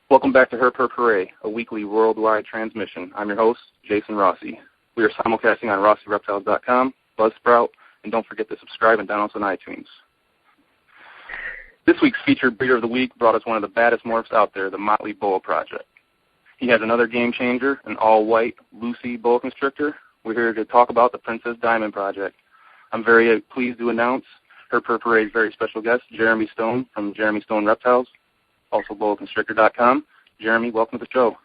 Welcome back to Her Per Parade, a weekly worldwide transmission. I'm your host, Jason Rossi. We are simulcasting on RossiReptiles.com, Buzzsprout, and don't forget to subscribe and download us on iTunes. This week's featured breeder of the week brought us one of the baddest morphs out there, the Motley Boa Project. He has another game changer, an all-white Lucy boa constrictor. We're here to talk about the Princess Diamond Project. I'm very pleased to announce Her Per Parade's very special guest, Jeremy Stone from Jeremy Stone Reptiles, also boaconstrictor.com. Jeremy, welcome to the show.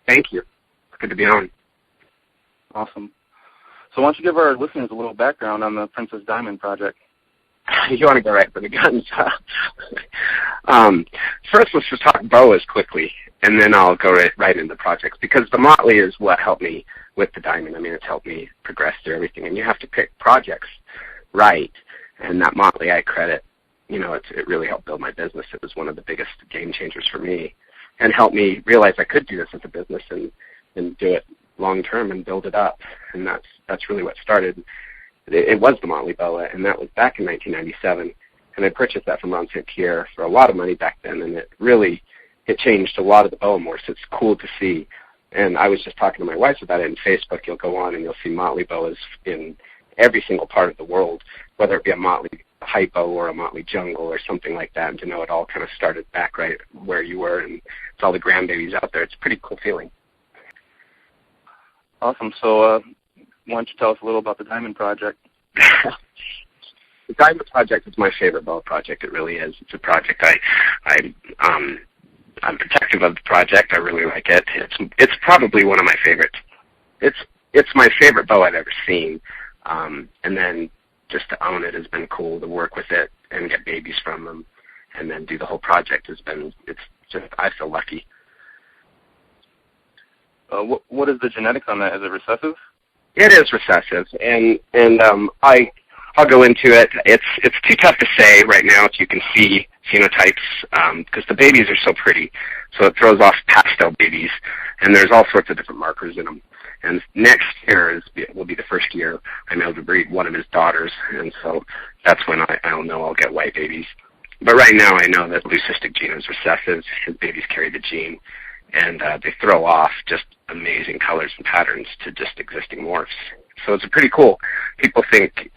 Thank you. It's good to be on. Awesome. So why don't you give our listeners a little background on the Princess Diamond Project? You want to go right for the guns. First, let's just talk boas quickly, and then I'll go right into projects, because the Motley is what helped me with the Diamond. I mean, it's helped me progress through everything, and you have to pick projects right, and that Motley I credit. You know, it really helped build my business. It was one of the biggest game changers for me and helped me realize I could do this as a business and do it long term and build it up. And that's really what started. It was the Motley Boa, and that was back in 1997. And I purchased that from Ron St. Pierre for a lot of money back then, and it changed a lot of the boa morphs. It's cool to see. And I was just talking to my wife about it in Facebook. You'll go on and you'll see Motley Boas in every single part of the world, whether it be a Motley hypo or a Motley jungle or something like that, and to know it all kind of started back right where you were, and it's all the grandbabies out there. It's a pretty cool feeling. Awesome. So why don't you tell us a little about the Diamond Project? The Diamond Project is my favorite boa project. It really is. It's a project I'm protective of the project. I really like it. It's probably one of my favorites. It's my favorite boa I've ever seen. And then just to own it has been cool. To work with it and get babies from them, and then do the whole project I feel lucky. What is the genetics on that? Is it recessive? It is recessive, and I'll go into it. It's too tough to say right now if you can see phenotypes, because the babies are so pretty, so it throws off pastel babies, and there's all sorts of different markers in them. And next year will be the first year I'm able to breed one of his daughters, and so that's when I'll know I'll get white babies. But right now I know that leucistic gene is recessive. His babies carry the gene, and they throw off just amazing colors and patterns to just existing morphs. So it's pretty cool. People think,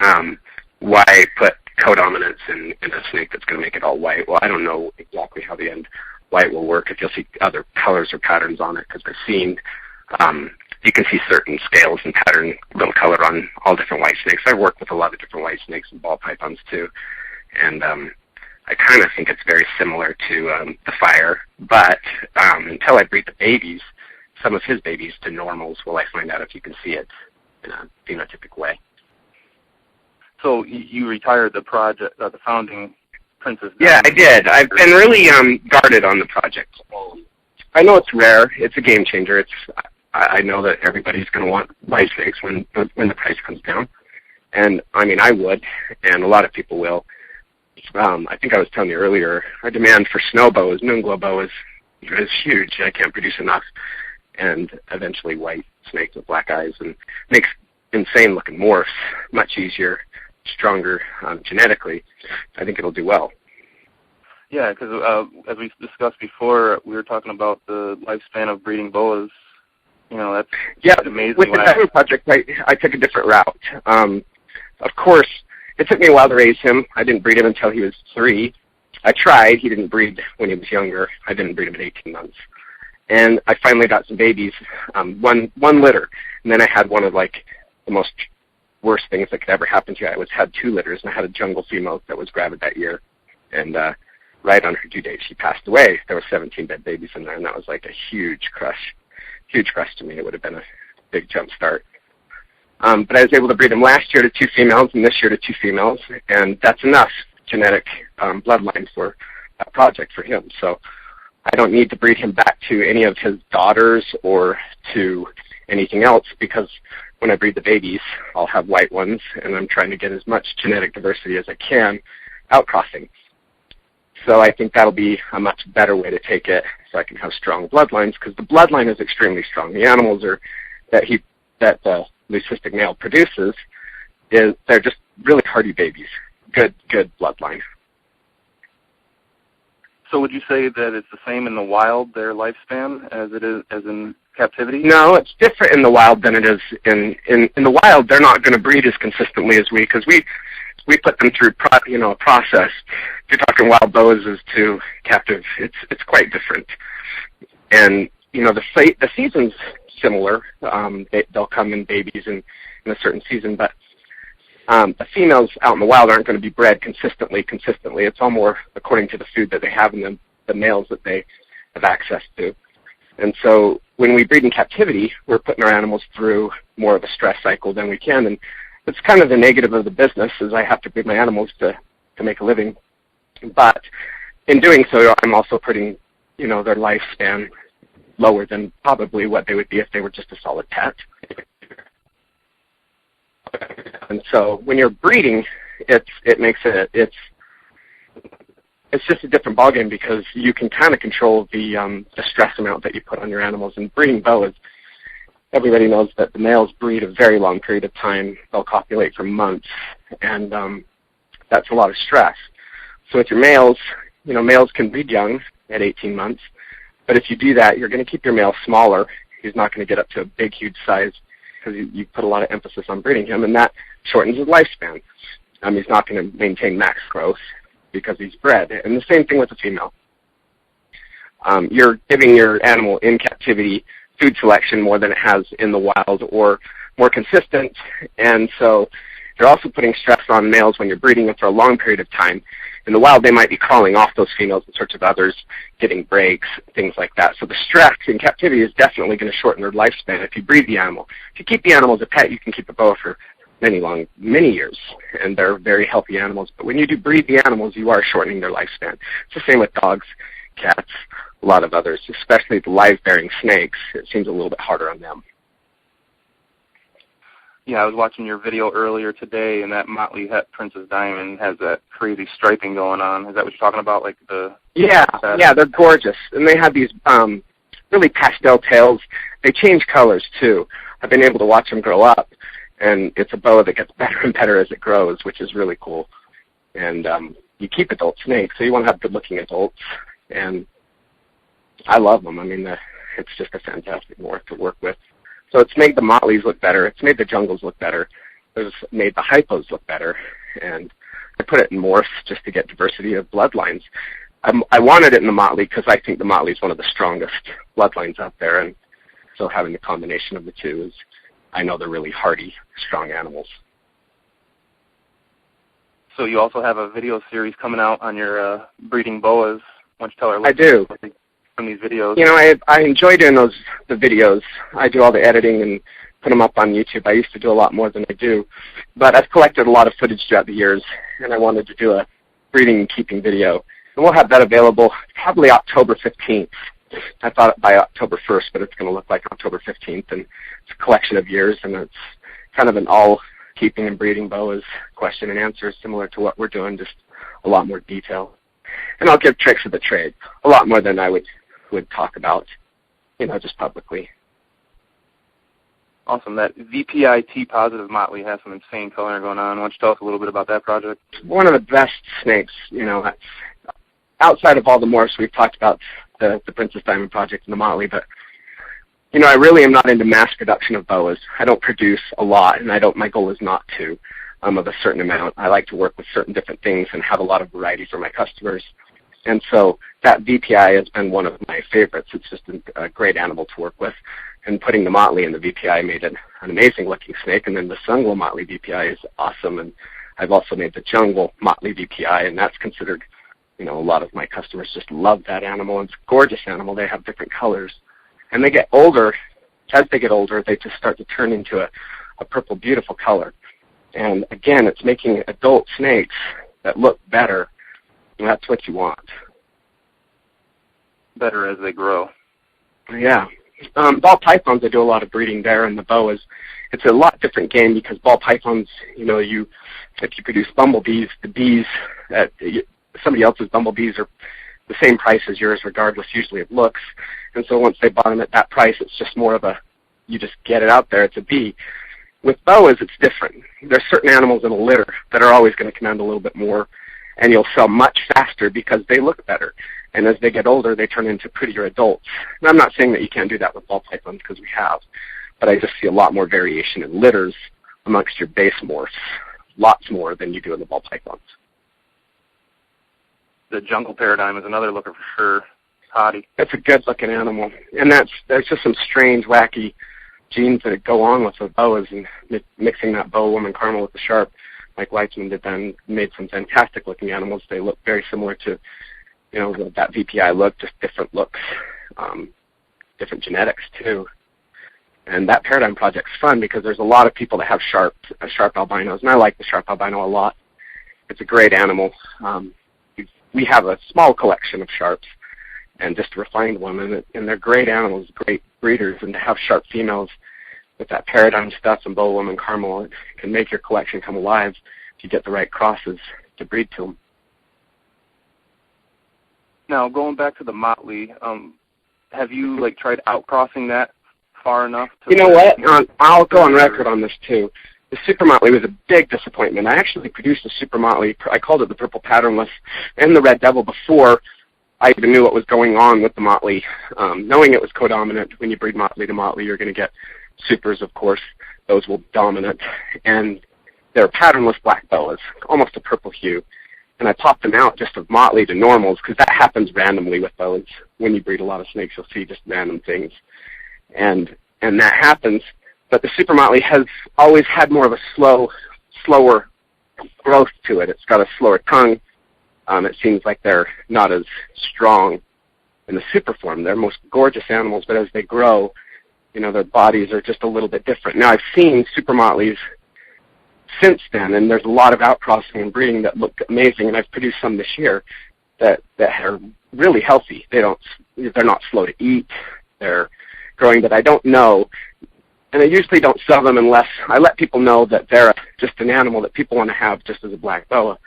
why put codominance in a snake that's going to make it all white? Well, I don't know exactly how the end white will work, if you'll see other colors or patterns on it, because I've seen you can see certain scales and pattern, little color on all different white snakes. I work with a lot of different white snakes and ball pythons too, and I kind of think it's very similar to the fire, but until I breed the babies, some of his babies to normals, will I find out if you can see it in a phenotypic way. So you retired the project, the founding Princess Diamond? Yeah, I did. I've been really guarded on the project. I know it's rare. It's a game changer. I know that everybody's going to want white snakes when the price comes down. And, I mean, I would, and a lot of people will. I think I was telling you earlier, our demand for snow boas, moonglow boas, is huge. I can't produce enough. And eventually white snakes with black eyes, and makes insane-looking morphs much easier, stronger genetically. I think it'll do well. Yeah, because as we discussed before, we were talking about the lifespan of breeding boas. You know, that's amazing. With the Diamond Project, I took a different route. Of course, it took me a while to raise him. I didn't breed him until he was 3. I tried. He didn't breed when he was younger. I didn't breed him at 18 months. And I finally got some babies, one litter. And then I had one of, like, the most worst things that could ever happen to you. I had 2 litters, and I had a jungle female that was gravid that year. And right on her due date, she passed away. There were 17 dead babies in there, and that was like a huge crush. Huge crush to me. It would have been a big jump start. But I was able to breed him last year to 2 females and this year to 2 females, and that's enough genetic bloodline for that project for him. So I don't need to breed him back to any of his daughters or to anything else, because when I breed the babies, I'll have white ones, and I'm trying to get as much genetic diversity as I can outcrossing. So I think that'll be a much better way to take it, so I can have strong bloodlines, because the bloodline is extremely strong. The animals that the leucistic male produces, they're just really hardy babies. Good bloodline. So would you say that it's the same in the wild, their lifespan, as it is as in captivity? No, it's different in the wild than it is in the wild. They're not going to breed as consistently as we, because we put them through a process. If you're talking wild boas as to captive, it's quite different. And the season's similar. They'll come in babies in a certain season, but the females out in the wild aren't going to be bred consistently. It's all more according to the food that they have and the males that they have access to. And so when we breed in captivity, we're putting our animals through more of a stress cycle than we can. And it's kind of the negative of the business, is I have to breed my animals to make a living. But in doing so, I'm also putting, their lifespan lower than probably what they would be if they were just a solid pet. And so when you're breeding, it's just a different ballgame, because you can kind of control the stress amount that you put on your animals. And breeding boas, everybody knows that the males breed a very long period of time. They'll copulate for months, and that's a lot of stress. So with your males, males can breed young at 18 months, but if you do that, you're going to keep your male smaller. He's not going to get up to a big, huge size, because you put a lot of emphasis on breeding him, and that shortens his lifespan. He's not going to maintain max growth because he's bred. And the same thing with the female. You're giving your animal in captivity food selection more than it has in the wild, or more consistent, and so you're also putting stress on males when you're breeding them for a long period of time. In the wild, they might be crawling off those females in search of others, getting breaks, things like that. So the stress in captivity is definitely going to shorten their lifespan if you breed the animal. If you keep the animal as a pet, you can keep a boa for many years, and they're very healthy animals. But when you do breed the animals, you are shortening their lifespan. It's the same with dogs, cats, a lot of others, especially the live-bearing snakes. It seems a little bit harder on them. Yeah, I was watching your video earlier today, and that Motley Het Princess Diamond has that crazy striping going on. Is that what you're talking about? Like Yeah, they're gorgeous. And they have these really pastel tails. They change colors, too. I've been able to watch them grow up, and it's a boa that gets better and better as it grows, which is really cool. And you keep adult snakes, so you want to have good-looking adults. And I love them. I mean, it's just a fantastic morph to work with. So it's made the Motleys look better. It's made the Jungles look better. It's made the Hypos look better. And I put it in morphs just to get diversity of bloodlines. I wanted it in the Motley because I think the Motley is one of the strongest bloodlines out there. And so having the combination of the two is, I know they're really hardy, strong animals. So you also have a video series coming out on your breeding boas. Why don't you tell our listeners? I do. From these videos? I enjoy doing the videos. I do all the editing and put them up on YouTube. I used to do a lot more than I do, but I've collected a lot of footage throughout the years, and I wanted to do a breeding and keeping video. And we'll have that available probably October 15th. I thought by October 1st, but it's going to look like October 15th, and it's a collection of years, and it's kind of an all keeping and breeding boas question and answer, similar to what we're doing, just a lot more detail. And I'll give tricks of the trade, a lot more than I would talk about, just publicly. Awesome. That VPI-T positive Motley has some insane coloring going on. Why don't you tell us a little bit about that project? One of the best snakes, outside of all the morphs we've talked about, the Princess Diamond project and the Motley, but I really am not into mass production of boas. I don't produce a lot, and my goal is not to, of a certain amount. I like to work with certain different things and have a lot of variety for my customers. And so that VPI has been one of my favorites. It's just a great animal to work with. And putting the Motley in the VPI made an amazing looking snake. And then the Sunglow Motley VPI is awesome. And I've also made the Jungle Motley VPI, and that's considered, a lot of my customers just love that animal. It's a gorgeous animal. They have different colors. And they get older. As they get older, they just start to turn into a purple, beautiful color. And again, it's making adult snakes that look better. And that's what you want. Better as they grow. Yeah. Ball pythons, I do a lot of breeding there, and the boas. It's a lot different game because ball pythons, if you produce bumblebees, the bees, somebody else's bumblebees are the same price as yours regardless usually of looks. And so once they buy them at that price, it's just more of you just get it out there, it's a bee. With boas, it's different. There's certain animals in a litter that are always going to command a little bit more, and you'll sell much faster because they look better. And as they get older, they turn into prettier adults. And I'm not saying that you can't do that with ball pythons, because we have, but I just see a lot more variation in litters amongst your base morphs, lots more than you do in the ball pythons. The jungle paradigm is another looker for sure. Hottie. It's a good-looking animal, and there's just some strange, wacky genes that go on with the boas, and mixing that boa woman caramel with the sharp, like Weitzman did then, made some fantastic-looking animals. They look very similar to, you know, that VPI look, just different looks, different genetics too. And that paradigm project's fun because there's a lot of people that have sharp albinos, and I like the sharp albino a lot. It's a great animal. We have a small collection of sharps, and just a refined one, and they're great animals, great breeders, and to have sharp females with that paradigm stuff and boa woman caramel, it can make your collection come alive if you get the right crosses to breed to them. Now, going back to the Motley, have you tried outcrossing that far enough? You know what? I'll go on record on this too. The Super Motley was a big disappointment. I actually produced a Super Motley. I called it the Purple Patternless and the Red Devil before I even knew what was going on with the Motley. Knowing it was codominant, when you breed Motley to Motley, you're going to get supers, of course. Those will be dominant. And they're patternless black boas, almost a purple hue. And I popped them out just of Motley to normals, because that happens randomly with those. When you breed a lot of snakes, you'll see just random things. And that happens. But the Super Motley has always had more of a slower growth to it. It's got a slower tongue. It seems like they're not as strong in the super form. They're most gorgeous animals, but as they grow, you know, their bodies are just a little bit different. Now, I've seen Super Motleys since then, and there's a lot of outcrossing and breeding that look amazing, and I've produced some this year that are really healthy. They're not slow to eat. They're growing, but I don't know. And I usually don't sell them unless I let people know that they're just an animal that people want to have just as a black boa.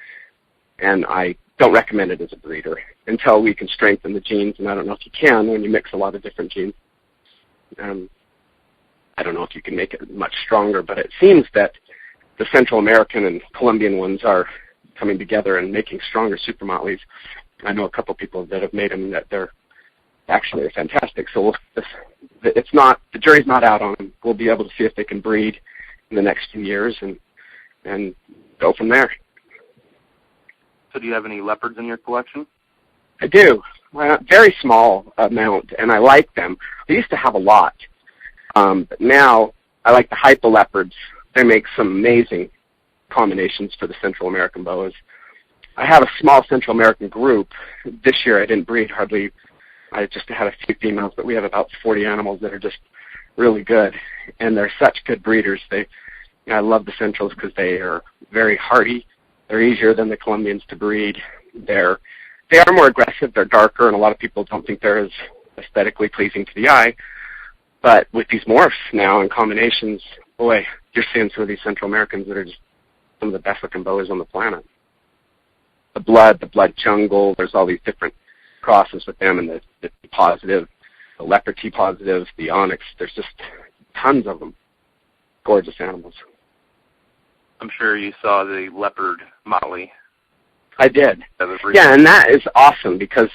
And I don't recommend it as a breeder until we can strengthen the genes. And I don't know if you can when you mix a lot of different genes. I don't know if you can make it much stronger, but it seems that the Central American and Colombian ones are coming together and making stronger Super Motleys. I know a couple people that have made them that they're actually fantastic. So the jury's not out on them. We'll be able to see if they can breed in the next few years and go from there. So do you have any leopards in your collection? I do. Well, very small amount, and I like them. I used to have a lot. But now I like the hypo leopards. They make some amazing combinations for the Central American boas. I have a small Central American group. This year I didn't breed hardly. I just had a few females, but we have about 40 animals that are just really good, and they're such good breeders. I love the Centrals because they are very hardy. They're easier than the Colombians to breed. They are more aggressive. They're darker, and a lot of people don't think they're as aesthetically pleasing to the eye. But with these morphs now and combinations, boy, you're seeing some of these Central Americans that are just some of the best-looking boas on the planet. The blood jungle, there's all these different crosses with them, and the T positive, the leopard T positive, the onyx. There's just tons of them. Gorgeous animals. I'm sure you saw the leopard Motley. I did. Yeah, and that is awesome because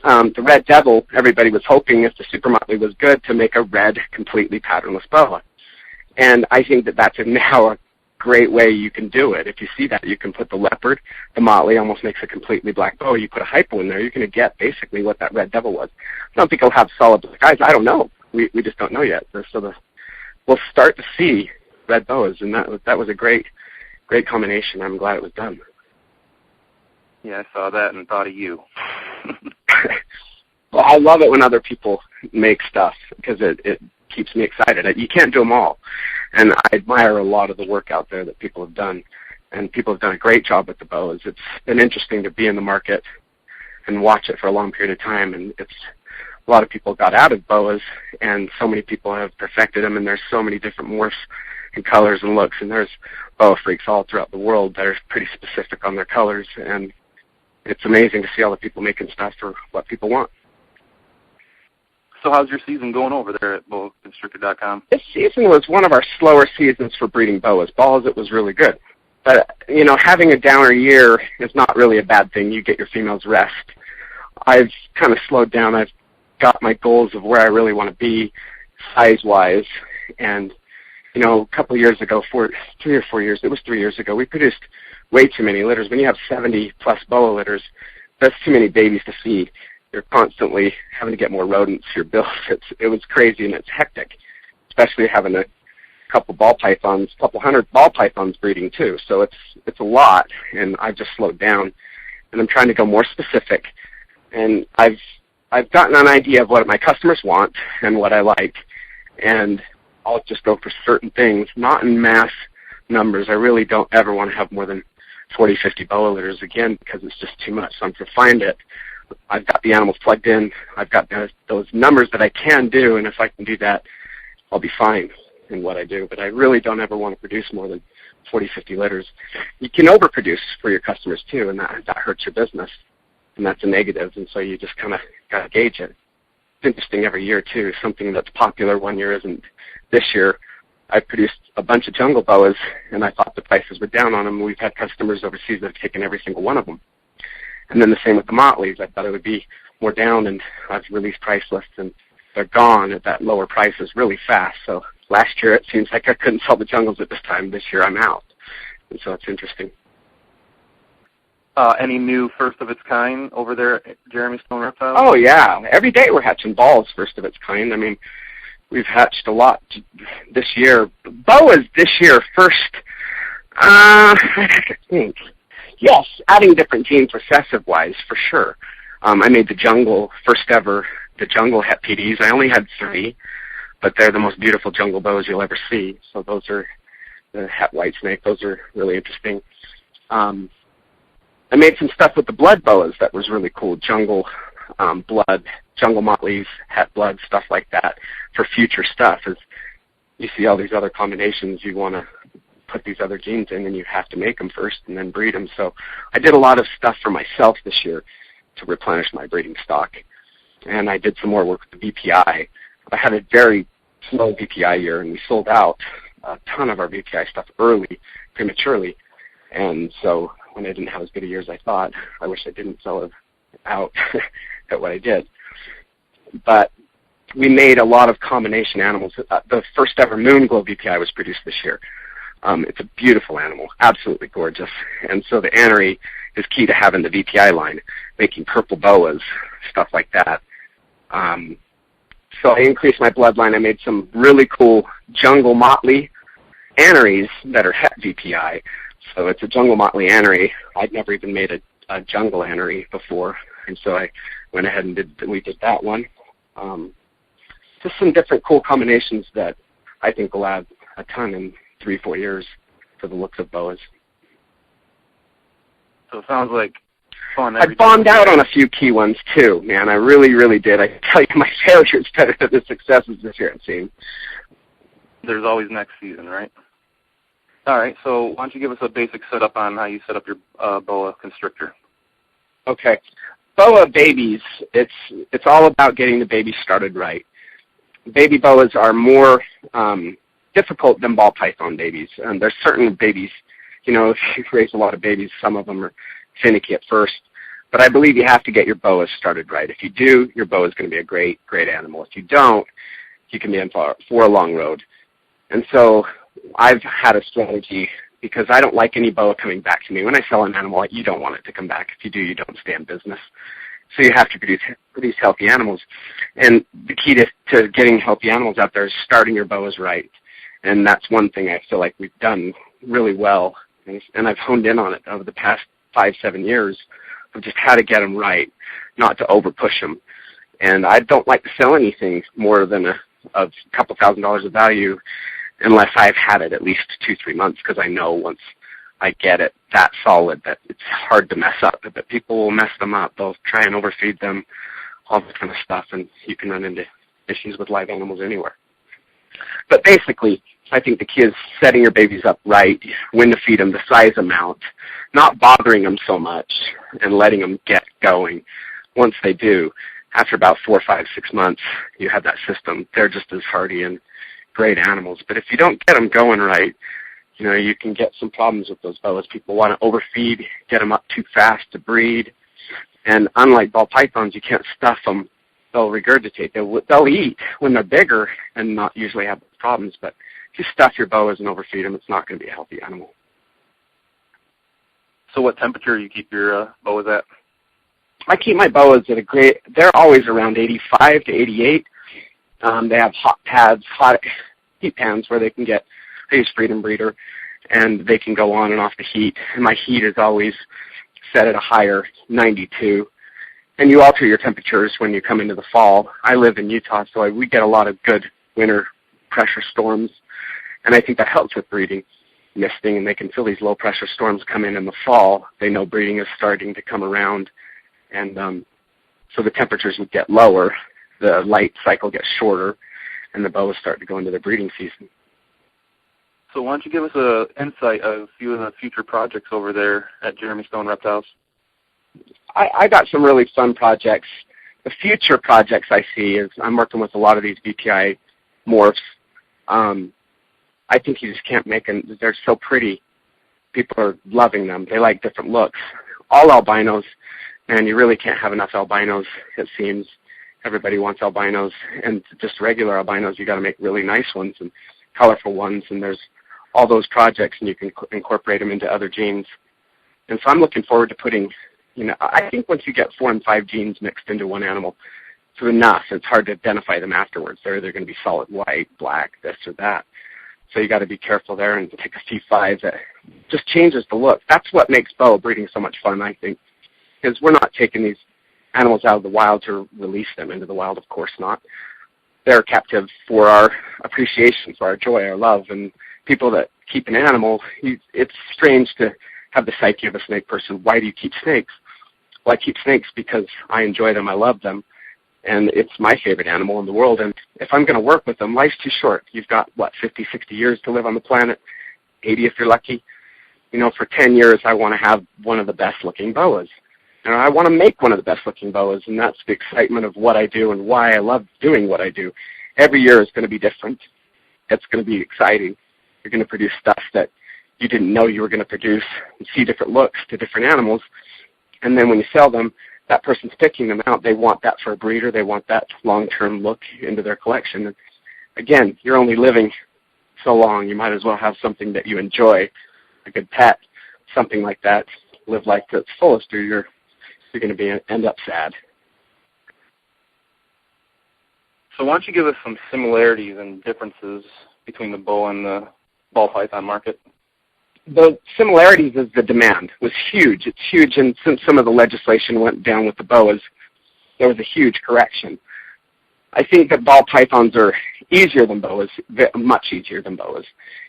the Red Devil, everybody was hoping if the Super Motley was good to make a red, completely patternless boa. And I think that that's now a great way you can do it. If you see that, you can put the leopard, the Motley almost makes a completely black boa. You put a hypo in there, you're going to get basically what that Red Devil was. I don't think he'll have solid black eyes. I don't know. We just don't know yet. So we'll start to see red boas, and that was a great combination. I'm glad it was done. Yeah, I saw that and thought of you. Well, I love it when other people make stuff because it keeps me excited. You can't do them all. And I admire a lot of the work out there that people have done. And people have done a great job with the boas. It's been interesting to be in the market and watch it for a long period of time. And a lot of people got out of boas, and so many people have perfected them, and there's so many different morphs and colors and looks. And there's boa freaks all throughout the world that are pretty specific on their colors. And it's amazing to see all the people making stuff for what people want. So how's your season going over there at BoaConstrictor.com? This season was one of our slower seasons for breeding boas. Balls, it was really good. But, having a downer year is not really a bad thing. You get your females rest. I've kind of slowed down. I've got my goals of where I really want to be size-wise. And, you know, a couple of years ago, 3 or 4 years, it was 3 years ago, we produced way too many litters. When you have 70-plus boa litters, that's too many babies to feed. You're constantly having to get more rodents for your bills. It was crazy, and it's hectic, especially having a couple hundred ball pythons breeding too. So it's a lot, and I've just slowed down, and I'm trying to go more specific. And I've gotten an idea of what my customers want and what I like, and I'll just go for certain things, not in mass numbers. I really don't ever want to have more than 40, 50 boa litters again, because it's just too much. So I'm refined it. I've got the animals plugged in. I've got those numbers that I can do, and if I can do that, I'll be fine in what I do. But I really don't ever want to produce more than 40, 50 litters. You can overproduce for your customers too, and that hurts your business, and that's a negative, and so you just kind of got to gauge it. It's interesting every year too. Something that's popular one year isn't. This year, I produced a bunch of jungle boas, and I thought the prices were down on them. We've had customers overseas that have taken every single one of them. And then the same with the Motleys. I thought it would be more down, and I've released price lists, and they're gone at that lower prices really fast. So last year it seems like I couldn't sell the jungles at this time. This year I'm out. And so it's interesting. Any new first of its kind over there at Jeremy Stone Reptiles? Oh, yeah. Every day we're hatching balls first of its kind. I mean, we've hatched a lot this year. Boas this year first, I have to think. Yes, adding different genes recessive-wise, for sure. I made the jungle, first ever, the jungle het PDs. I only had 3, but they're the most beautiful jungle boas you'll ever see. So those are the het white snake. Those are really interesting. I made some stuff with the blood boas that was really cool. Jungle blood, jungle motleys, het blood, stuff like that for future stuff. As you see all these other combinations, you want to put these other genes in, and you have to make them first and then breed them. So I did a lot of stuff for myself this year to replenish my breeding stock. And I did some more work with the VPI. I had a very slow VPI year, and we sold out a ton of our VPI stuff early, prematurely. And so when I didn't have as good a year as I thought, I wish I didn't sell it out at what I did. But we made a lot of combination animals. The first ever Moonglow VPI was produced this year. It's a beautiful animal, absolutely gorgeous. And so the anery is key to having the VPI line, making purple boas, stuff like that. So I increased my bloodline. I made some really cool jungle motley aneries that are het VPI. So it's a jungle motley anery. I'd never even made a jungle anery before, and so I went ahead and we did that one. Just some different cool combinations that I think will add a ton in 3-4 years for the looks of boas. So it sounds like fun. I bombed out on a few key ones too, man. I really, really did. I tell you, my failures better than the successes this year, it seems. There's always next season, right? All right, so why don't you give us a basic setup on how you set up your boa constrictor? Okay. Boa babies, it's all about getting the baby started right. Baby boas are more difficult than ball python babies. There's certain babies, you know, if you raise a lot of babies, some of them are finicky at first. But I believe you have to get your boas started right. If you do, your boa is going to be a great, great animal. If you don't, you can be in for a long road. And so I've had a strategy because I don't like any boa coming back to me. When I sell an animal, you don't want it to come back. If you do, you don't stay in business. So you have to produce healthy animals. And the key to getting healthy animals out there is starting your boas right. And that's one thing I feel like we've done really well. And I've honed in on it over the past 5-7 years of just how to get them right, not to over-push them. And I don't like to sell anything more than a couple $1,000s of value unless I've had it at least 2-3 months, because I know once I get it that solid that it's hard to mess up. But people will mess them up. They'll try and overfeed them, all this kind of stuff, and you can run into issues with live animals anywhere. But basically, I think the key is setting your babies up right, when to feed them, the size amount, not bothering them so much, and letting them get going. Once they do, after about 4, 5, 6 months, you have that system. They're just as hardy and great animals. But if you don't get them going right, you know, you can get some problems with those boas. People want to overfeed, get them up too fast to breed, And unlike ball pythons, you can't stuff them. They'll regurgitate. They'll eat when they're bigger and not usually have problems. But if you stuff your boas and overfeed them, it's not going to be a healthy animal. So what temperature do you keep your boas at? I keep my boas at they're always around 85 to 88. They have hot pads, hot heat pans where they can get, I use Freedom Breeder, and they can go on and off the heat. And my heat is always set at a higher 92. And you alter your temperatures when you come into the fall. I live in Utah, so we get a lot of good winter pressure storms, and I think that helps with breeding, misting, and they can feel these low-pressure storms come in the fall. They know breeding is starting to come around, and so the temperatures would get lower, the light cycle gets shorter, and the boas start to go into their breeding season. So why don't you give us an insight of a few of the future projects over there at Jeremy Stone Reptiles? I got some really fun projects. The future projects I see is I'm working with a lot of these BPI morphs. I think you just can't make them. They're so pretty. People are loving them. They like different looks. All albinos, and you really can't have enough albinos, it seems. Everybody wants albinos, and just regular albinos, you got to make really nice ones and colorful ones, and there's all those projects, and you can incorporate them into other genes. And so I'm looking forward to putting, I think once you get 4 and 5 genes mixed into one animal, it's enough. It's hard to identify them afterwards. They're either going to be solid white, black, this or that. So you got to be careful there and take a C5 that just changes the look. That's what makes boa breeding so much fun, I think, because we're not taking these animals out of the wild to release them into the wild, of course not. They're captive for our appreciation, for our joy, our love, and people that keep an animal, it's strange to have the psyche of a snake person. Why do you keep snakes? Well, I keep snakes because I enjoy them, I love them, and it's my favorite animal in the world. And if I'm going to work with them, life's too short. You've got, 50, 60 years to live on the planet, 80 if you're lucky. For 10 years, I want to have one of the best-looking boas. And I want to make one of the best-looking boas, and that's the excitement of what I do and why I love doing what I do. Every year is going to be different. It's going to be exciting. You're going to produce stuff that you didn't know you were going to produce and see different looks to different animals. And then when you sell them, that person's picking them out. They want that for a breeder. They want that long-term look into their collection. And again, you're only living so long. You might as well have something that you enjoy, a good pet, something like that. Live life to its fullest, or you're going to end up sad. So why don't you give us some similarities and differences between the boa and the ball python market? The similarities is the demand was huge. It's huge, and since some of the legislation went down with the boas, there was a huge correction. I think that ball pythons are easier than boas, much easier than boas.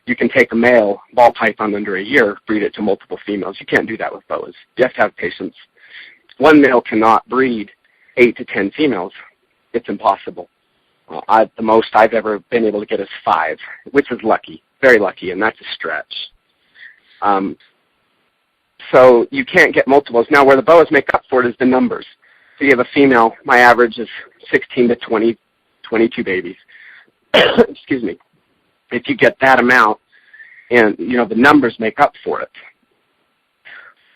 You can take a male ball python under a year, breed it to multiple females. You can't do that with boas. You have to have patience. One male cannot breed 8 to 10 females. It's impossible. The most I've ever been able to get is 5, which is lucky, very lucky, and that's a stretch. So you can't get multiples. Now, where the boas make up for it is the numbers. So you have a female, my average is 16 to 20, 22 babies. Excuse me. If you get that amount, and the numbers make up for it.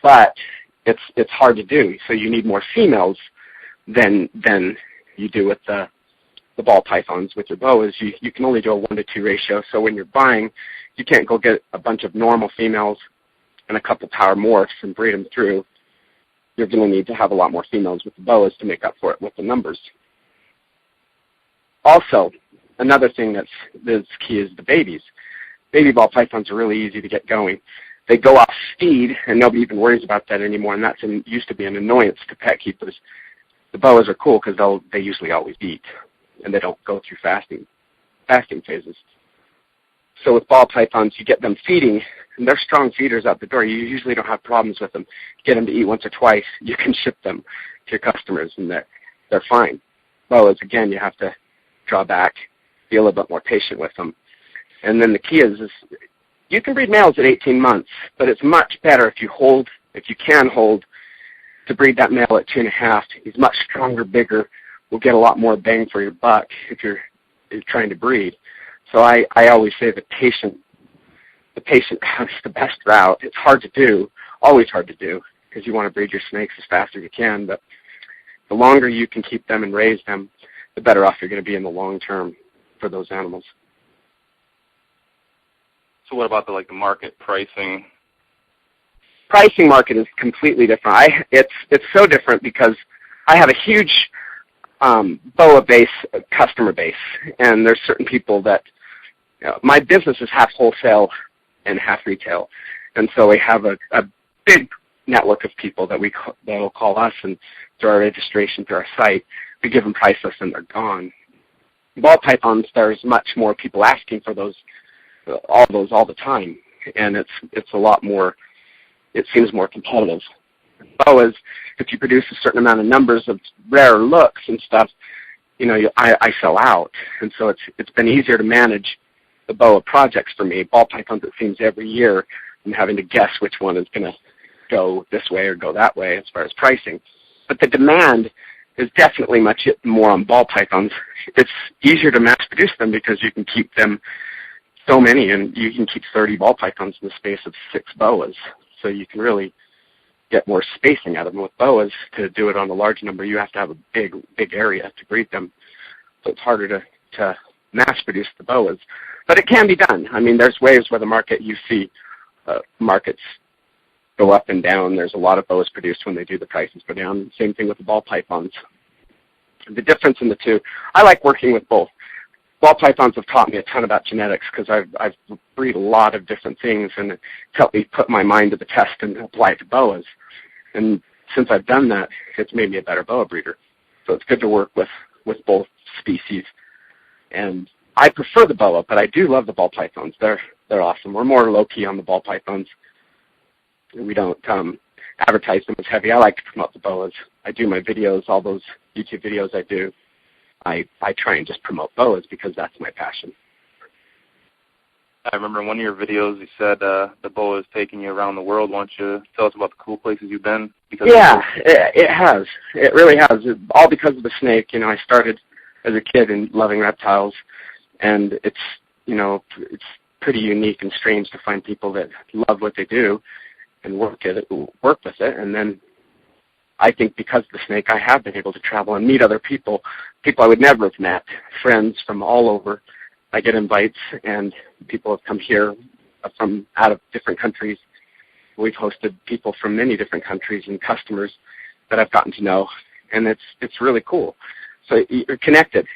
But it's hard to do. So you need more females than you do with the ball pythons. With your boas, you can only do a 1 to 2 ratio. So when you're buying, you can't go get a bunch of normal females and a couple power morphs and breed them through. You're going to need to have a lot more females with the boas to make up for it with the numbers. Also, another thing that's key is the babies. Baby ball pythons are really easy to get going. They go off speed, and nobody even worries about that anymore, and that used to be an annoyance to pet keepers. The boas are cool because they usually always eat, and they don't go through fasting phases. So with ball pythons, you get them feeding, and they're strong feeders out the door. You usually don't have problems with them. Get them to eat once or twice, you can ship them to your customers, and they're fine. Boas, again, you have to draw back, be a little bit more patient with them. And then the key is you can breed males at 18 months, but it's much better if you can hold, to breed that male at 2.5. He's much stronger, bigger, will get a lot more bang for your buck if you're trying to breed. So I always say the patient route is the best route. It's hard to do, always hard to do, because you want to breed your snakes as fast as you can, but The longer you can keep them and raise them, the better off you're going to be in the long term for those animals. So what about the market pricing? Pricing market is completely different. It's so different because I have a huge BOA base, customer base, and there's certain people that my business is half wholesale and half retail, and so we have a big network of people that will call us, and through our registration through our site, we give them price lists and they're gone. Ball pythons, there's much more people asking for all the time, and it's a lot more. It seems more competitive. Boas, if you produce a certain amount of numbers of rare looks and stuff, I sell out, and so it's been easier to manage the BOA projects for me. Ball pythons, it seems every year I'm having to guess which one is going to go this way or go that way as far as pricing. But the demand is definitely much more on ball pythons. It's easier to mass produce them because you can keep them so many, and you can keep 30 ball pythons in the space of 6 boas. So you can really get more spacing out of them. With boas, to do it on a large number, you have to have a big area to breed them. So it's harder to mass produce the boas. But it can be done. I mean, there's ways where the market, you see markets go up and down. There's a lot of boas produced when they do, the prices go down. Same thing with the ball pythons. The difference in the two, I like working with both. Ball pythons have taught me a ton about genetics because I've breed a lot of different things, and it's helped me put my mind to the test and apply it to boas. And since I've done that, it's made me a better boa breeder. So it's good to work with both species. And I prefer the boa, but I do love the ball pythons. They're awesome. We're more low-key on the ball pythons. We don't advertise them as heavy. I like to promote the boas. I do my videos, all those YouTube videos I do. I try and just promote boas because that's my passion. I remember in one of your videos you said the boa is taking you around the world. Why don't you tell us about the cool places you've been? It has. It really has. All because of the snake. I started as a kid and loving reptiles, and it's pretty unique and strange to find people that love what they do and work with it. And then I think because of the snake, I have been able to travel and meet other people I would never have met, friends from all over. I get invites, and people have come here from out of different countries. We've hosted people from many different countries and customers that I've gotten to know, and it's really cool. So you're connected.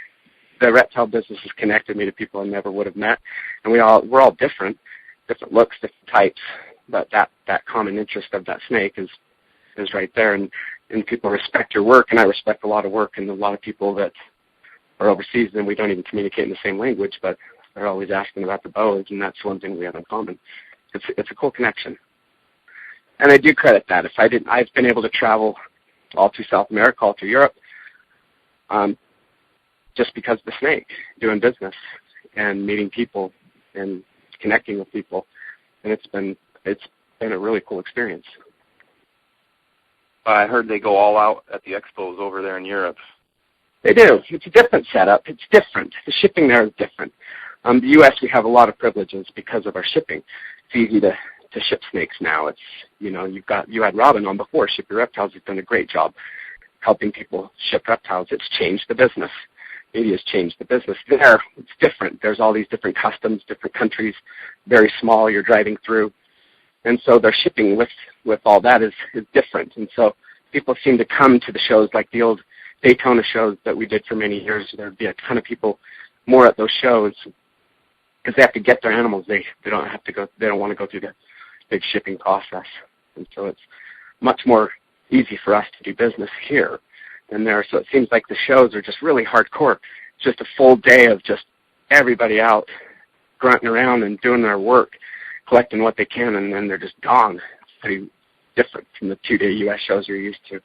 The reptile business has connected me to people I never would have met, and we're all different looks, different types, but that common interest of that snake is right there, and people respect your work, and I respect a lot of work, and a lot of people that are overseas, and we don't even communicate in the same language, but they're always asking about the boas, and that's one thing we have in common. It's a cool connection. And I do credit that. I've been able to travel all through South America, all through Europe, just because of the snake, doing business and meeting people and connecting with people, and it's been a really cool experience. I heard they go all out at the expos over there in Europe. They do. It's a different setup. It's different. The shipping there is different. The U.S., we have a lot of privileges because of our shipping. It's easy to ship snakes now. It's you had Robin on before. Ship Your Reptiles has done a great job helping people ship reptiles. It's changed the business. Media has changed the business. There, it's different. There's all these different customs, different countries, very small. You're driving through. And so their shipping with all that is different. And so people seem to come to the shows like the old Daytona shows that we did for many years. There'd be a ton of people more at those shows because they have to get their animals. They don't have to go. They don't want to go through the big shipping process. And so it's much more easy for us to do business here than there. So it seems like the shows are just really hardcore. It's just a full day of just everybody out grunting around and doing their work, collecting what they can, and then they're just gone. It's pretty different from the 2-day U.S. shows you're used to.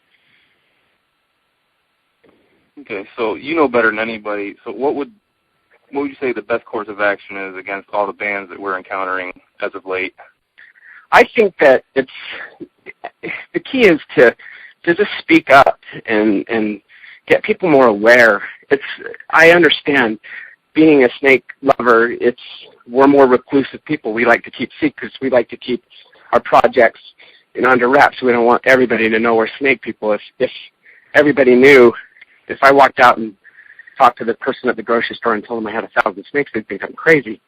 Okay, so you know better than anybody. So what would you say the best course of action is against all the bans that we're encountering as of late? I think that the key is to just speak up and get people more aware. I understand being a snake lover, we're more reclusive people. We like to keep secrets. We like to keep our projects under wraps. We don't want everybody to know we're snake people. If everybody knew if I walked out and talked to the person at the grocery store and told them I had 1,000 snakes, they'd think I'm crazy.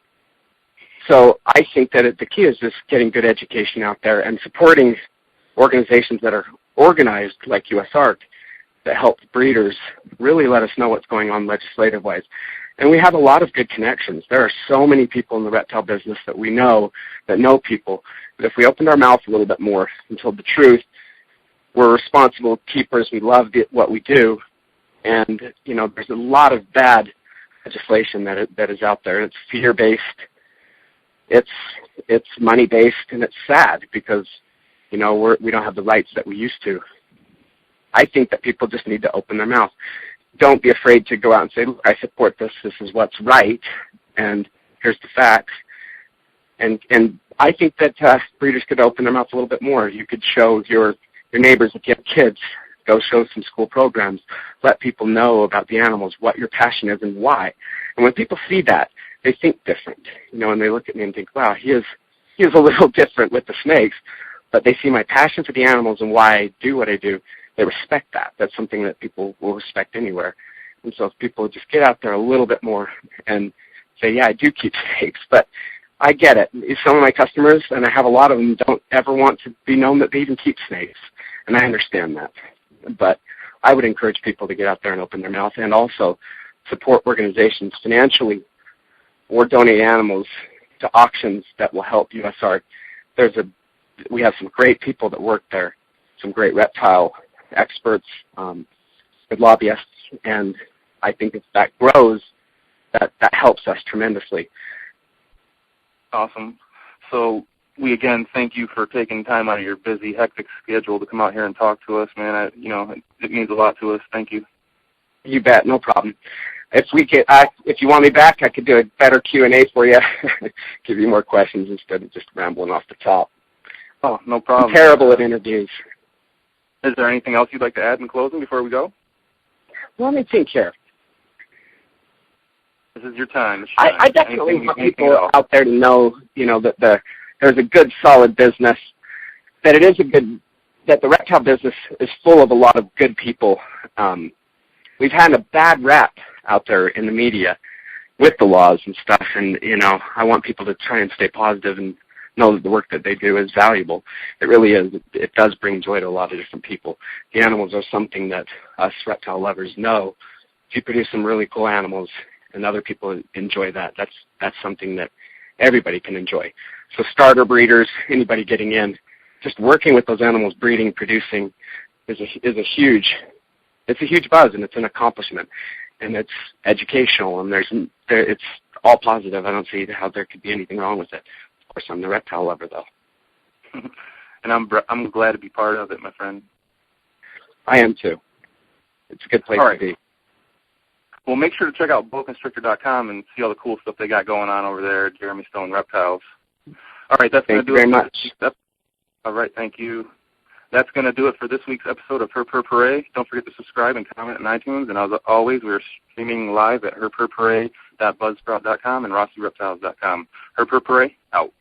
So I think that the key is just getting good education out there and supporting organizations that are organized like USARK that help breeders really let us know what's going on legislative-wise. And we have a lot of good connections. There are so many people in the reptile business that we know that know people that if we opened our mouth a little bit more and told the truth, we're responsible keepers. We love what we do. And, you know, there's a lot of bad legislation that is out there. It's fear-based. It's money-based, and it's sad because, you know, we don't have the rights that we used to. I think that people just need to open their mouth. Don't be afraid to go out and say, look, I support this. This is what's right, and here's the facts. And I think that breeders could open their mouth a little bit more. You could show your neighbors, if you have kids, go show some school programs. Let people know about the animals, what your passion is and why. And when people see that, they think different, you know, and they look at me and think, wow, he is a little different with the snakes, but they see my passion for the animals and why I do what I do. They respect that. That's something that people will respect anywhere. And so if people just get out there a little bit more and say, yeah, I do keep snakes, but I get it. Some of my customers, and I have a lot of them, don't ever want to be known that they even keep snakes, and I understand that. But I would encourage people to get out there and open their mouth and also support organizations financially or donate animals to auctions that will help USARK. We have some great people that work there, some great reptile experts, good lobbyists, and I think if that grows, that helps us tremendously. Awesome. So we again thank you for taking time out of your busy, hectic schedule to come out here and talk to us, man. It means a lot to us. Thank you. You bet, no problem. If you want me back, I could do a better Q&A for you, give you more questions instead of just rambling off the top. Oh, no problem. I'm terrible at interviews. Is there anything else you'd like to add in closing before we go? Well, let me think here. This is your time. I definitely want people out there to know, you know, that there's a good, solid business, that the reptile business is full of a lot of good people. We've had a bad rap out there in the media with the laws and stuff, and, you know, I want people to try and stay positive and know that the work that they do is valuable. It really is. It does bring joy to a lot of different people. The animals are something that us reptile lovers know. If you produce some really cool animals and other people enjoy that, that's something that everybody can enjoy. So starter breeders, anybody getting in, just working with those animals, breeding, producing, is a huge buzz, and it's an accomplishment, and it's educational, and it's all positive. I don't see how there could be anything wrong with it. Of course, I'm the reptile lover, though. And I'm glad to be part of it, my friend. I am too. It's a good place to be. Well, make sure to check out BoaConstrictor.com and see all the cool stuff they got going on over there at Jeremy Stone Reptiles. All right, that's going to do it. Thank you very much. All right, thank you. That's going to do it for this week's episode of Her Purr Parade. Don't forget to subscribe and comment on iTunes. And as always, we're streaming live at herpurparade.buzzsprout.com and rossyreptiles.com. Her Purr Parade, out.